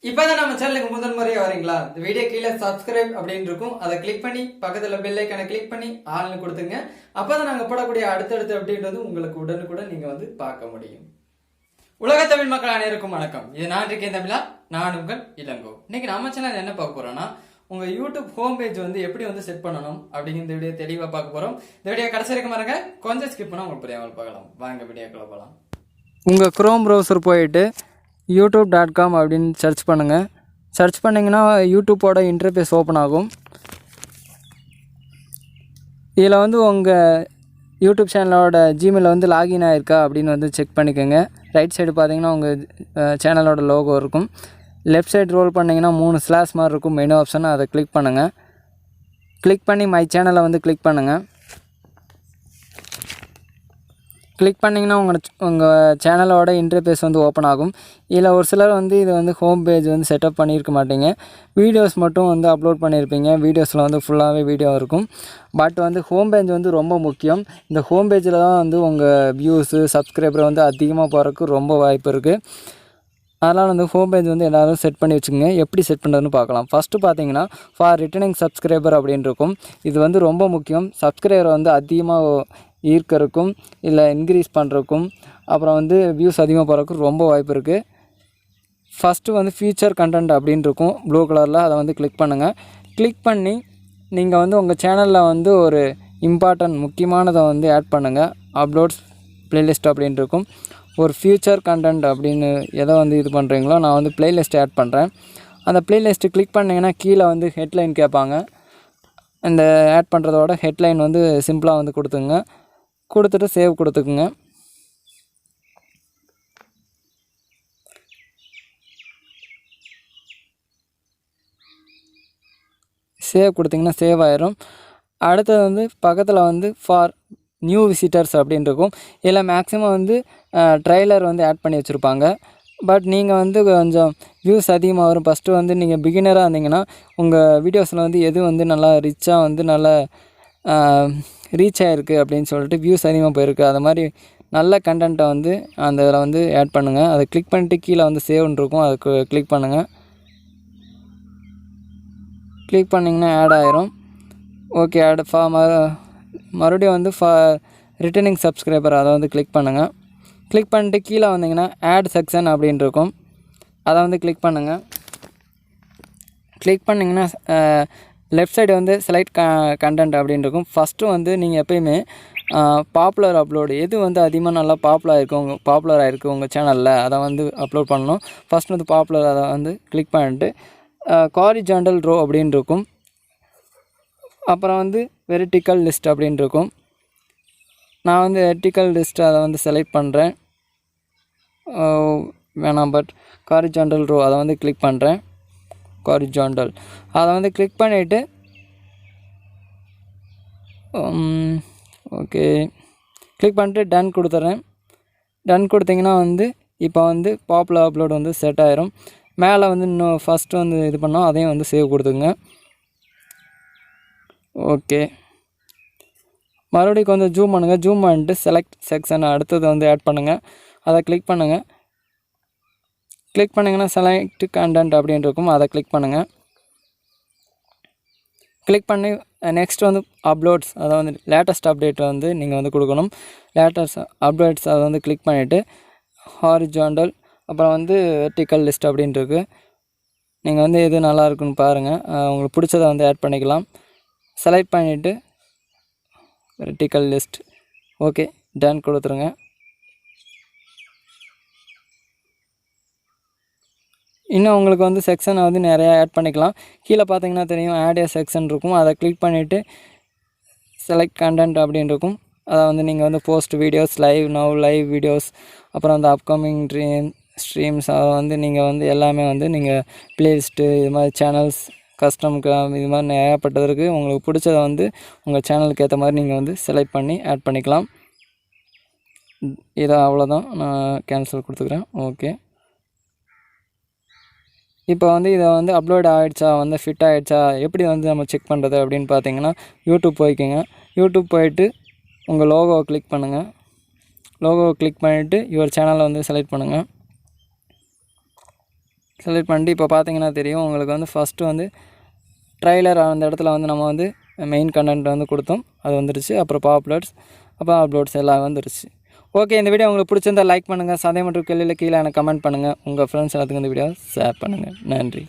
இப்பதான் நம்ம சேனலுக்கு முதல் முறையா வரீங்களா, இந்த வீடியோ கீழே சப்ஸ்கிரைப் அப்படின்னு இருக்கும், அதை கிளிக் பண்ணி பக்கத்துல பெல் ஐகானை கிளிக் பண்ணி ஆள்னு கொடுத்துங்க. அப்பதான் நாங்க போடக்கூடிய அடுத்தடுத்த அப்டேட் வந்து உங்களுக்கு உடனுக்குடன் நீங்க வந்து பார்க்க முடியும். உலக தமிழ் மக்கள் அனைவருக்கும் வணக்கம். இது நான் இருக்கேன் தமிழா, நான் உங்கள் இளங்கோ. இன்னைக்கு நம்ம சேனல் என்ன பார்க்க போறோம்னா, உங்க யூடியூப் ஹோம் பேஜ் வந்து எப்படி வந்து செட் பண்ணணும் அப்படிங்கிற இந்த வீடியோ தெளிவா பார்க்க போறோம். இந்த வீடியோ கடைசி வரைக்கும் பாருங்க, கொஞ்சம் ஸ்கிப் பண்ணா உங்களுக்கு புரியாமல் பார்க்கலாம். வாங்க வீடியோக்குள்ள போகலாம். உங்கள் குரோம் ப்ரௌசர் போயிட்டு youtube.com அப்படின்னு சர்ச் பண்ணுங்கள். சர்ச் பண்ணிங்கன்னா யூடியூப்போட இன்டர்ஃபேஸ் ஓப்பன் ஆகும். இதில் வந்து உங்கள் யூடியூப் சேனலோட ஜிமெயில் வந்து லாகின் ஆகிருக்கா அப்படின்னு வந்து செக் பண்ணிக்கோங்க. ரைட் சைடு பார்த்தீங்கன்னா உங்கள் சேனலோட லோகோ இருக்கும். லெஃப்ட் சைடு ரோல் பண்ணிங்கன்னா 3 ஸ்லாஷ் மாதிரி இருக்கும் மெனு ஆப்ஷன், அதை கிளிக் பண்ணுங்கள். கிளிக் பண்ணி மை சேனலை வந்து கிளிக் பண்ணுங்கள். கிளிக் பண்ணிங்கன்னா உங்கள் சேனலோட இன்டர்ஃபேஸ் வந்து ஓப்பன் ஆகும். இதில் ஒரு சிலர் வந்து இது வந்து ஹோம் பேஜ் வந்து செட்டப் பண்ணியிருக்க மாட்டீங்க, வீடியோஸ் மட்டும் வந்து அப்லோட் பண்ணியிருப்பீங்க. வீடியோஸில் வந்து ஃபுல்லாகவே வீடியோ இருக்கும். பட் வந்து ஹோம் பேஜ் வந்து ரொம்ப முக்கியம். இந்த ஹோம் பேஜில் தான் வந்து உங்கள் வியூஸு சப்ஸ்கிரைபர் வந்து அதிகமாக போகிறதுக்கு ரொம்ப வாய்ப்பு இருக்குது. அதனால் வந்து ஹோம் பேஜ் வந்து எல்லோரும் செட் பண்ணி வச்சுக்கோங்க. எப்படி செட் பண்ணுறதுன்னு பார்க்கலாம். ஃபஸ்ட்டு பார்த்தீங்கன்னா ஃபார் ரிட்டர்னிங் சப்ஸ்கிரைபர் அப்படின்னு இருக்கும். இது வந்து ரொம்ப முக்கியம். சப்ஸ்கிரைபரை வந்து அதிகமாக ஈர்க்கறதுக்கும் இல்லை இன்க்ரீஸ் பண்ணுறதுக்கும் அப்புறம் வந்து வியூஸ் அதிகமாக போகிறதுக்கும் ரொம்ப வாய்ப்பு இருக்குது. ஃபஸ்ட்டு வந்து ஃபியூச்சர் கண்டென்ட் அப்படின்னு இருக்கும் ப்ளூ கலரில், அதை வந்து கிளிக் பண்ணுங்கள். கிளிக் பண்ணி நீங்கள் வந்து உங்கள் சேனலில் வந்து ஒரு முக்கியமானதை வந்து ஆட் பண்ணுங்கள். அப்லோட்ஸ் ப்ளேலிஸ்ட் அப்படின்னு இருக்கும். ஒரு ஃபியூச்சர் கண்டென்ட் அப்படின்னு எதை வந்து இது பண்ணுறீங்களோ, நான் வந்து ப்ளேலிஸ்ட் ஆட் பண்ணுறேன். அந்த ப்ளேலிஸ்ட்டு கிளிக் பண்ணிங்கன்னா கீழே வந்து ஹெட்லைன் கேட்பாங்க. இந்த ஆட் பண்ணுறதோட ஹெட்லைன் வந்து சிம்பிளாக வந்து கொடுத்துட்டு சேவ் கொடுத்துக்குங்க. சேவ் கொடுத்திங்கன்னா சேவ் ஆயிரும். அடுத்தது வந்து பக்கத்தில் வந்து ஃபார் நியூ விசிட்டர்ஸ் அப்படின்னு இருக்கும். இதில் மேக்ஸிமம் வந்து ட்ரைலர் வந்து ஆட் பண்ணி வச்சுருப்பாங்க. பட் நீங்கள் வந்து கொஞ்சம் வியூஸ் அதிகமாக வரும். ஃபஸ்ட்டு வந்து நீங்கள் பிகினராக இருந்தீங்கன்னா உங்கள் வீடியோஸில் வந்து எது வந்து நல்லா ரிச்சாக வந்து நல்லா ரீச் ஆகிருக்கு அப்படின்னு சொல்லிட்டு வியூஸ் அதிகமாக போயிருக்கு, அது மாதிரி நல்ல கண்டென்ட்டை வந்து அந்த இதில் வந்து ஆட் பண்ணுங்கள். அதை கிளிக் பண்ணிட்டு கீழே வந்து சேவ்னு இருக்கும், அதுக்கு கிளிக் பண்ணுங்கள். கிளிக் பண்ணிங்கன்னா ஆட் ஆயிரும். ஓகே, ஆட் மறுபடியும் வந்து ரிட்டர்னிங் சப்ஸ்கிரைபர், அதை வந்து கிளிக் பண்ணுங்கள். கிளிக் பண்ணிட்டு கீழே வந்தீங்கன்னா ஆட் செக்ஷன் அப்படின்னு இருக்கும், அதை வந்து கிளிக் பண்ணுங்கள். கிளிக் பண்ணிங்கன்னா லெஃப்ட் சைடு வந்து செலக்ட் கண்டென்ட் அப்படின்னு இருக்கும். ஃபஸ்ட்டு வந்து நீங்கள் எப்போயுமே பாப்புலர் அப்லோடு எது வந்து அதிகமாக நல்லா பாப்புலராக இருக்குது உங்கள் சேனலில், அதை வந்து அப்லோட் பண்ணணும். ஃபஸ்ட்டு வந்து பாப்புலர், அதை வந்து கிளிக் பண்ணிட்டு ஹாரிசான்டல் ரோ அப்படின்னு இருக்கும். அப்புறம் வந்து வெர்டிக்கல் லிஸ்ட் அப்படின்னு இருக்கும். நான் வந்து வெர்டிக்கல் லிஸ்ட் அதை வந்து செலக்ட் பண்ணுறேன். வேணாம், பட் ஹாரிசான்டல் ரோ அதை வந்து கிளிக் பண்ணுறேன். ஹாரிசான்டல் அதை வந்து கிளிக் பண்ணிவிட்டு ஓகே கிளிக் பண்ணிட்டு டன் கொடுத்துட்றேன். டன் கொடுத்திங்கன்னா வந்து இப்போ வந்து பாப்புலர் அப்லோட் வந்து செட் ஆயிரும். மேலே வந்து இன்னும் ஃபஸ்ட்டு வந்து இது பண்ணோம், அதையும் வந்து சேவ் கொடுத்துங்க. ஓகே, மறுபடியும் கொஞ்சம் ஜூம் பண்ணுங்கள். ஜூம் பண்ணிட்டு செலக்ட் செக்ஷன் அடுத்தது வந்து ஆட் பண்ணுங்கள், அதை கிளிக் பண்ணுங்கள். கிளிக் பண்ணிங்கன்னா செலக்ட் கண்டென்ட் அப்படின்னு இருக்கும், அதை கிளிக் பண்ணுங்கள். கிளிக் பண்ணி நெக்ஸ்ட் வந்து அப்லோட்ஸ், அதை வந்து லேட்டஸ்ட் அப்டேட் வந்து நீங்கள் வந்து கொடுக்கணும். லேட்டஸ்ட் அப்டேட்ஸ் அதை வந்து கிளிக் பண்ணிவிட்டு ஹாரிசான்டல் அப்புறம் வந்து வெர்டிக்கல் லிஸ்ட் அப்படின்ட்டு இருக்குது. நீங்கள் வந்து எது நல்லா இருக்குன்னு பாருங்கள், உங்களுக்கு பிடிச்சதை வந்து ஆட் பண்ணிக்கலாம். செலக்ட் பண்ணிவிட்டு வெர்டிக்கல் லிஸ்ட் ஓகே டன் கொடுத்துருங்க. இன்னும் உங்களுக்கு வந்து செக்ஷனை வந்து நிறையா ஆட் பண்ணிக்கலாம். கீழே பார்த்தீங்கன்னா தெரியும் ஆட் ஏ செக்ஷன் இருக்கும், அதை கிளிக் பண்ணிவிட்டு செலக்ட் கண்டென்ட் அப்படின்னு இருக்கும். அதை வந்து நீங்கள் வந்து போஸ்ட் வீடியோஸ், லைவ் வீடியோஸ், அப்புறம் வந்து அப்கமிங் ஸ்ட்ரீம்ஸ், அதை வந்து நீங்கள் வந்து எல்லாமே வந்து நீங்கள் ப்ளேலிஸ்ட்டு இது மாதிரி சேனல்ஸ் கஸ்டமுக்கு இது மாதிரி ஏகப்பட்டதற்கு உங்களுக்கு பிடிச்சதை வந்து உங்கள் சேனலுக்கு ஏற்ற மாதிரி நீங்கள் வந்து செலக்ட் பண்ணி ஆட் பண்ணிக்கலாம். இதை அவ்வளோதான், நான் கேன்சல் கொடுத்துக்கிறேன். ஓகே, இப்போ வந்து இதை வந்து அப்லோட் ஆகிடுச்சா, வந்து ஃபிட் ஆகிடுச்சா, எப்படி வந்து நம்ம செக் பண்ணுறது அப்படின்னு பார்த்தீங்கன்னா யூடியூப் போய்க்குங்க. யூடியூப் போயிட்டு உங்கள் லோகோவை கிளிக் பண்ணுங்கள். லோகோவை கிளிக் பண்ணிவிட்டு யுவர் சேனலை வந்து செலக்ட் பண்ணுங்கள். செலக்ட் பண்ணிட்டு இப்போ பார்த்தீங்கன்னா தெரியும் உங்களுக்கு வந்து ஃபஸ்ட்டு வந்து ட்ரைலர் அந்த இடத்துல வந்து நம்ம வந்து மெயின் கண்டென்ட் வந்து கொடுத்தோம், அது வந்துருச்சு. அப்புறம் பாப்புலர்ஸ், அப்புறம் அப்லோட்ஸ் எல்லாம் வந்துருச்சு. ஓகே, இந்த வீடியோ உங்களுக்கு பிடிச்சிருந்தால் லைக் பண்ணுங்கள். சந்தேகம் மற்றும் கேள்வியில் கீழே எனக்கு கமெண்ட் பண்ணுங்கள். உங்கள் ஃப்ரெண்ட்ஸ் எல்லாத்துக்கும் இந்த வீடியோ ஷேர் பண்ணுங்கள். நன்றி.